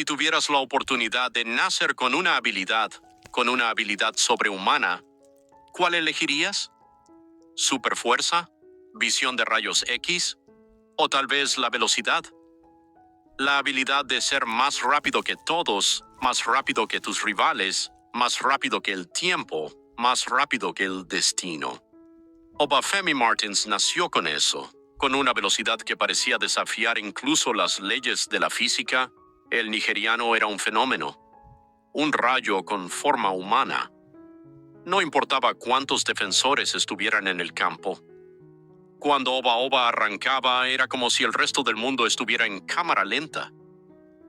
Si tuvieras la oportunidad de nacer con una habilidad sobrehumana, ¿cuál elegirías? ¿Superfuerza? ¿Visión de rayos X? ¿O tal vez la velocidad? La habilidad de ser más rápido que todos, más rápido que tus rivales, más rápido que el tiempo, más rápido que el destino. Obafemi Martins nació con eso, con una velocidad que parecía desafiar incluso las leyes de la física. El nigeriano era un fenómeno, un rayo con forma humana. No importaba cuántos defensores estuvieran en el campo. Cuando Oba Oba arrancaba, era como si el resto del mundo estuviera en cámara lenta.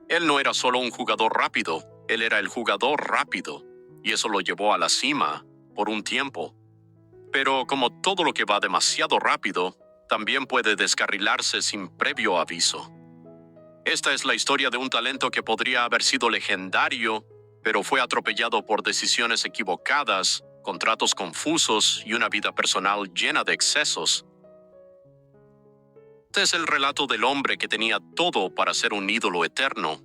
Él no era solo un jugador rápido, él era el jugador rápido, y eso lo llevó a la cima por un tiempo. Pero como todo lo que va demasiado rápido, también puede descarrilarse sin previo aviso. Esta es la historia de un talento que podría haber sido legendario, pero fue atropellado por decisiones equivocadas, contratos confusos y una vida personal llena de excesos. Este es el relato del hombre que tenía todo para ser un ídolo eterno,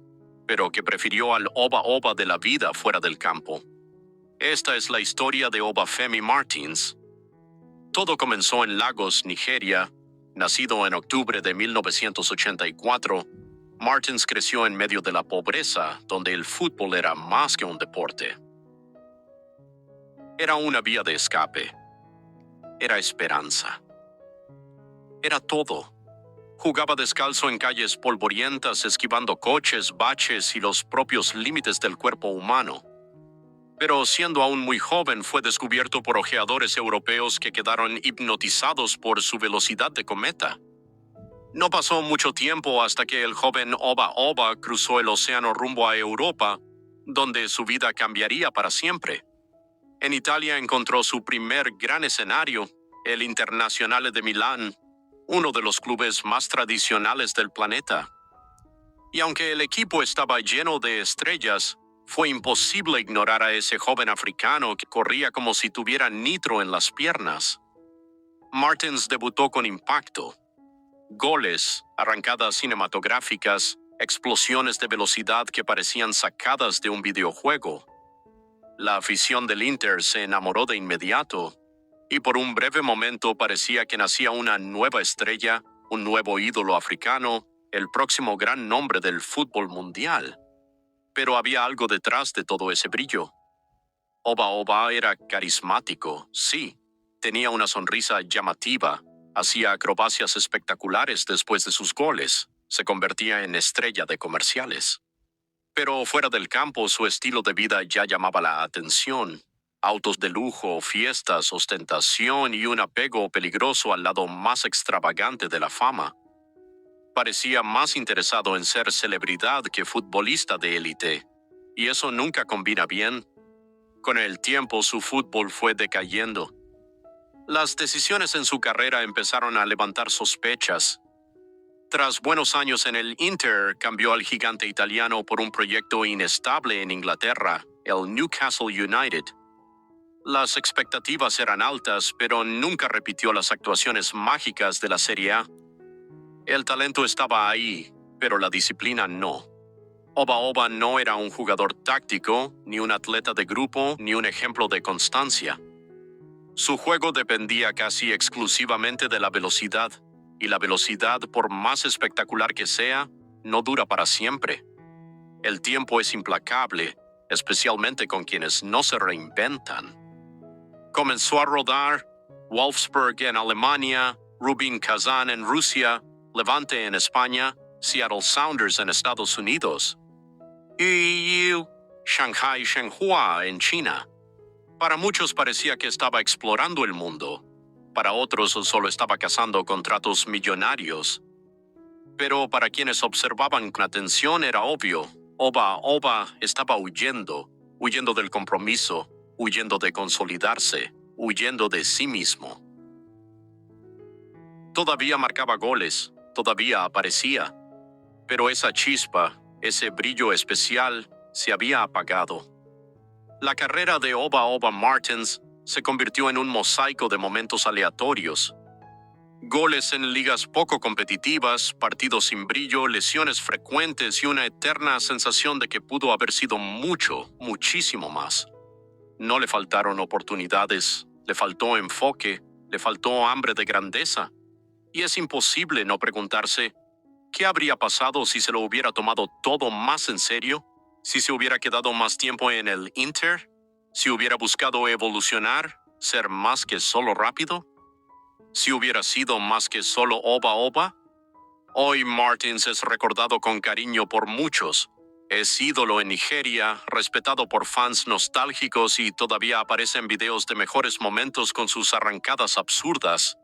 pero que prefirió al Oba Oba de la vida fuera del campo. Esta es la historia de Obafemi Martins. Todo comenzó en Lagos, Nigeria. Nacido en octubre de 1984, Martins creció en medio de la pobreza, donde el fútbol era más que un deporte. Era una vía de escape. Era esperanza. Era todo. Jugaba descalzo en calles polvorientas, esquivando coches, baches y los propios límites del cuerpo humano. Pero siendo aún muy joven fue descubierto por ojeadores europeos que quedaron hipnotizados por su velocidad de cometa. No pasó mucho tiempo hasta que el joven Oba Oba cruzó el océano rumbo a Europa, donde su vida cambiaría para siempre. En Italia encontró su primer gran escenario, el Internazionale de Milán, uno de los clubes más tradicionales del planeta. Y aunque el equipo estaba lleno de estrellas, fue imposible ignorar a ese joven africano que corría como si tuviera nitro en las piernas. Martins debutó con impacto. Goles, arrancadas cinematográficas, explosiones de velocidad que parecían sacadas de un videojuego. La afición del Inter se enamoró de inmediato, y por un breve momento parecía que nacía una nueva estrella, un nuevo ídolo africano, el próximo gran nombre del fútbol mundial. Pero había algo detrás de todo ese brillo. Oba Oba era carismático, sí. Tenía una sonrisa llamativa, hacía acrobacias espectaculares después de sus goles, se convertía en estrella de comerciales. Pero fuera del campo su estilo de vida ya llamaba la atención. Autos de lujo, fiestas, ostentación y un apego peligroso al lado más extravagante de la fama. Parecía más interesado en ser celebridad que futbolista de élite, y eso nunca combina bien. Con el tiempo su fútbol fue decayendo. Las decisiones en su carrera empezaron a levantar sospechas. Tras buenos años en el Inter, cambió al gigante italiano por un proyecto inestable en Inglaterra, el Newcastle United. Las expectativas eran altas, pero nunca repitió las actuaciones mágicas de la Serie A. El talento estaba ahí, pero la disciplina no. Oba Oba no era un jugador táctico, ni un atleta de grupo, ni un ejemplo de constancia. Su juego dependía casi exclusivamente de la velocidad, y la velocidad, por más espectacular que sea, no dura para siempre. El tiempo es implacable, especialmente con quienes no se reinventan. Comenzó a rodar Wolfsburg en Alemania, Rubin Kazan en Rusia, Levante en España, Seattle Sounders en Estados Unidos y Shanghai Shenhua en China. Para muchos parecía que estaba explorando el mundo. Para otros solo estaba cazando contratos millonarios. Pero para quienes observaban con atención era obvio. Oba Oba estaba huyendo del compromiso, huyendo de consolidarse, huyendo de sí mismo. Todavía marcaba goles, todavía aparecía, pero esa chispa, ese brillo especial, se había apagado. La carrera de Oba Oba Martins se convirtió en un mosaico de momentos aleatorios. Goles en ligas poco competitivas, partidos sin brillo, lesiones frecuentes y una eterna sensación de que pudo haber sido mucho, muchísimo más. No le faltaron oportunidades, le faltó enfoque, le faltó hambre de grandeza. Y es imposible no preguntarse, ¿qué habría pasado si se lo hubiera tomado todo más en serio? ¿Si se hubiera quedado más tiempo en el Inter? ¿Si hubiera buscado evolucionar, ser más que solo rápido? ¿Si hubiera sido más que solo oba-oba? Hoy Martins es recordado con cariño por muchos. Es ídolo en Nigeria, respetado por fans nostálgicos y todavía aparece en videos de mejores momentos con sus arrancadas absurdas.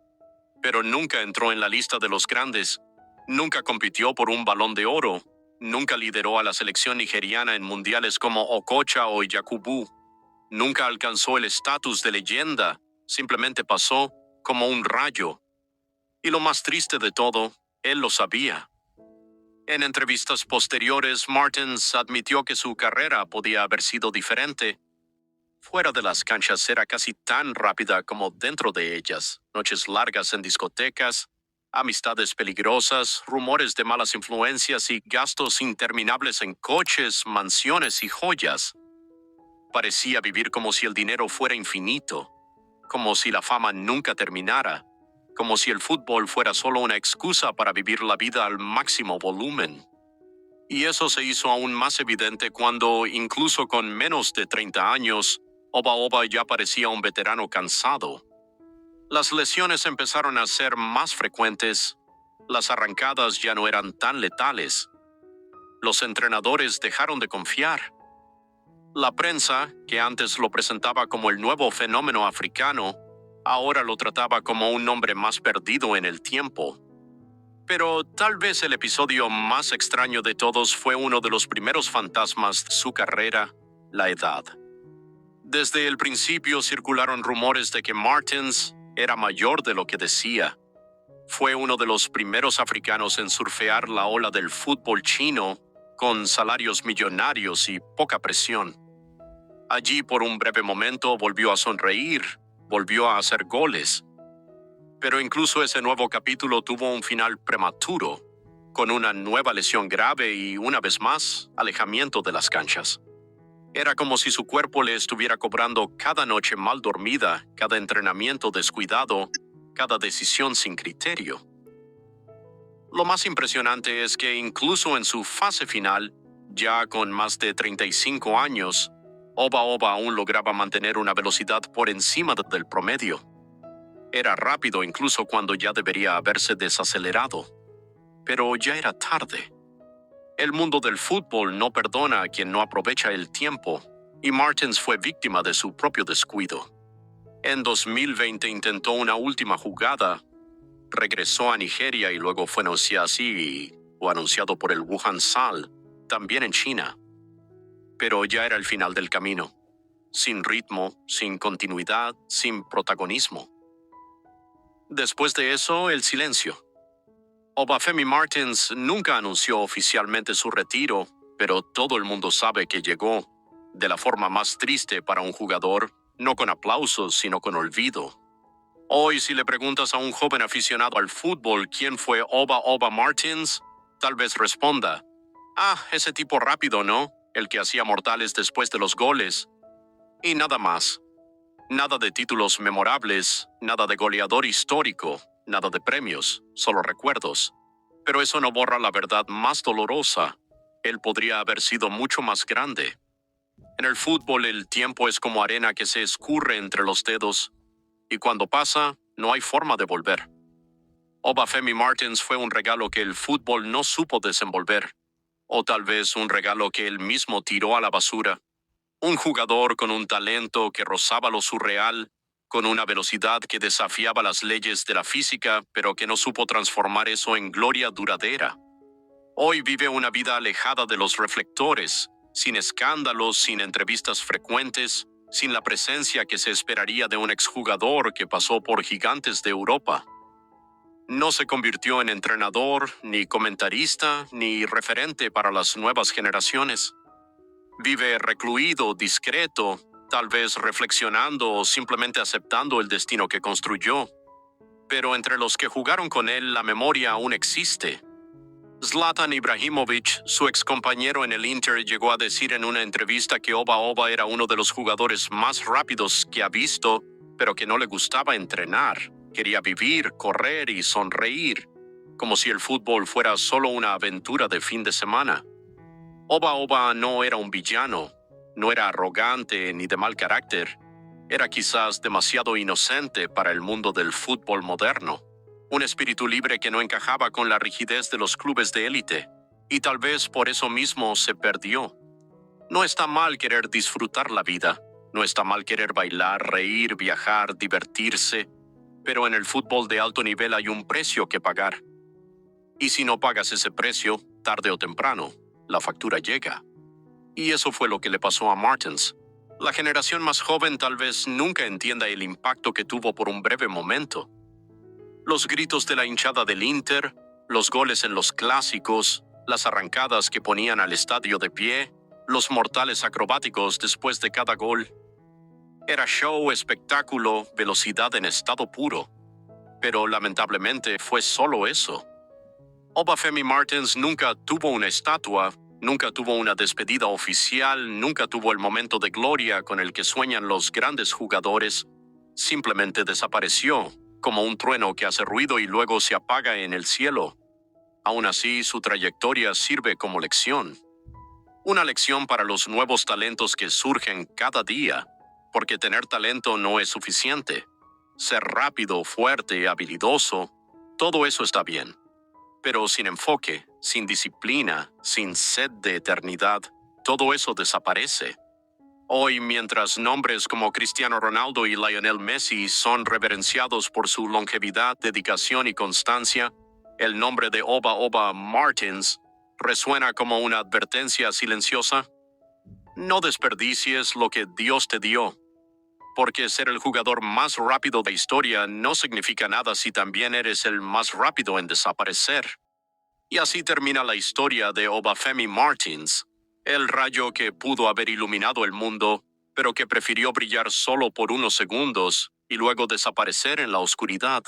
Pero nunca entró en la lista de los grandes. Nunca compitió por un Balón de Oro. Nunca lideró a la selección nigeriana en mundiales como Okocha o Yakubu. Nunca alcanzó el estatus de leyenda. Simplemente pasó como un rayo. Y lo más triste de todo, él lo sabía. En entrevistas posteriores, Martins admitió que su carrera podía haber sido diferente. Fuera de las canchas era casi tan rápida como dentro de ellas. Noches largas en discotecas, amistades peligrosas, rumores de malas influencias y gastos interminables en coches, mansiones y joyas. Parecía vivir como si el dinero fuera infinito, como si la fama nunca terminara, como si el fútbol fuera solo una excusa para vivir la vida al máximo volumen. Y eso se hizo aún más evidente cuando, incluso con menos de 30 años, Oba ya parecía un veterano cansado. Las lesiones empezaron a ser más frecuentes, las arrancadas ya no eran tan letales. Los entrenadores dejaron de confiar. La prensa, que antes lo presentaba como el nuevo fenómeno africano, ahora lo trataba como un hombre más perdido en el tiempo. Pero tal vez el episodio más extraño de todos fue uno de los primeros fantasmas de su carrera, la edad. Desde el principio circularon rumores de que Martins era mayor de lo que decía. Fue uno de los primeros africanos en surfear la ola del fútbol chino, con salarios millonarios y poca presión. Allí por un breve momento volvió a sonreír, volvió a hacer goles. Pero incluso ese nuevo capítulo tuvo un final prematuro, con una nueva lesión grave y, una vez más, alejamiento de las canchas. Era como si su cuerpo le estuviera cobrando cada noche mal dormida, cada entrenamiento descuidado, cada decisión sin criterio. Lo más impresionante es que incluso en su fase final, ya con más de 35 años, Oba aún lograba mantener una velocidad por encima del promedio. Era rápido incluso cuando ya debería haberse desacelerado. Pero ya era tarde. El mundo del fútbol no perdona a quien no aprovecha el tiempo, y Martins fue víctima de su propio descuido. En 2020 intentó una última jugada, regresó a Nigeria y luego fue anunciado por el Wuhan Sal, también en China. Pero ya era el final del camino, sin ritmo, sin continuidad, sin protagonismo. Después de eso, el silencio. Obafemi Martins nunca anunció oficialmente su retiro, pero todo el mundo sabe que llegó, de la forma más triste para un jugador, no con aplausos, sino con olvido. Hoy, si le preguntas a un joven aficionado al fútbol quién fue Oba Martins, tal vez responda, ese tipo rápido, ¿no? El que hacía mortales después de los goles. Y nada más. Nada de títulos memorables, nada de goleador histórico, nada de premios, solo recuerdos. Pero eso no borra la verdad más dolorosa. Él podría haber sido mucho más grande. En el fútbol el tiempo es como arena que se escurre entre los dedos, y cuando pasa, no hay forma de volver. Obafemi Martins fue un regalo que el fútbol no supo desenvolver, o tal vez un regalo que él mismo tiró a la basura. Un jugador con un talento que rozaba lo surreal, con una velocidad que desafiaba las leyes de la física, pero que no supo transformar eso en gloria duradera. Hoy vive una vida alejada de los reflectores, sin escándalos, sin entrevistas frecuentes, sin la presencia que se esperaría de un exjugador que pasó por gigantes de Europa. No se convirtió en entrenador, ni comentarista, ni referente para las nuevas generaciones. Vive recluido, discreto, tal vez reflexionando o simplemente aceptando el destino que construyó. pero entre los que jugaron con él la memoria aún existe. Zlatan Ibrahimovic, su excompañero en el Inter, llegó a decir en una entrevista que Oba Oba era uno de los jugadores más rápidos que ha visto, pero que no le gustaba entrenar. Quería vivir, correr y sonreír, como si el fútbol fuera solo una aventura de fin de semana. Oba Oba no era un villano, no era arrogante ni de mal carácter. Era quizás demasiado inocente para el mundo del fútbol moderno. Un espíritu libre que no encajaba con la rigidez de los clubes de élite, y tal vez por eso mismo se perdió. No está mal querer disfrutar la vida, no está mal querer bailar, reír, viajar, divertirse, pero en el fútbol de alto nivel hay un precio que pagar. Y si no pagas ese precio, tarde o temprano, la factura llega. Y eso fue lo que le pasó a Martins. La generación más joven tal vez nunca entienda el impacto que tuvo por un breve momento. Los gritos de la hinchada del Inter, los goles en los clásicos, las arrancadas que ponían al estadio de pie, los mortales acrobáticos después de cada gol. Era show, espectáculo, velocidad en estado puro. Pero lamentablemente fue solo eso. Obafemi Martins nunca tuvo una estatua, nunca tuvo una despedida oficial, nunca tuvo el momento de gloria con el que sueñan los grandes jugadores. Simplemente desapareció, como un trueno que hace ruido y luego se apaga en el cielo. Aún así, su trayectoria sirve como lección. Una lección para los nuevos talentos que surgen cada día, porque tener talento no es suficiente. Ser rápido, fuerte, habilidoso, todo eso está bien. Pero sin enfoque, sin disciplina, sin sed de eternidad, todo eso desaparece. Hoy, mientras nombres como Cristiano Ronaldo y Lionel Messi son reverenciados por su longevidad, dedicación y constancia, el nombre de Oba Oba Martins resuena como una advertencia silenciosa. No desperdicies lo que Dios te dio, porque ser el jugador más rápido de la historia no significa nada si también eres el más rápido en desaparecer. Y así termina la historia de Obafemi Martins, el rayo que pudo haber iluminado el mundo, pero que prefirió brillar solo por unos segundos y luego desaparecer en la oscuridad.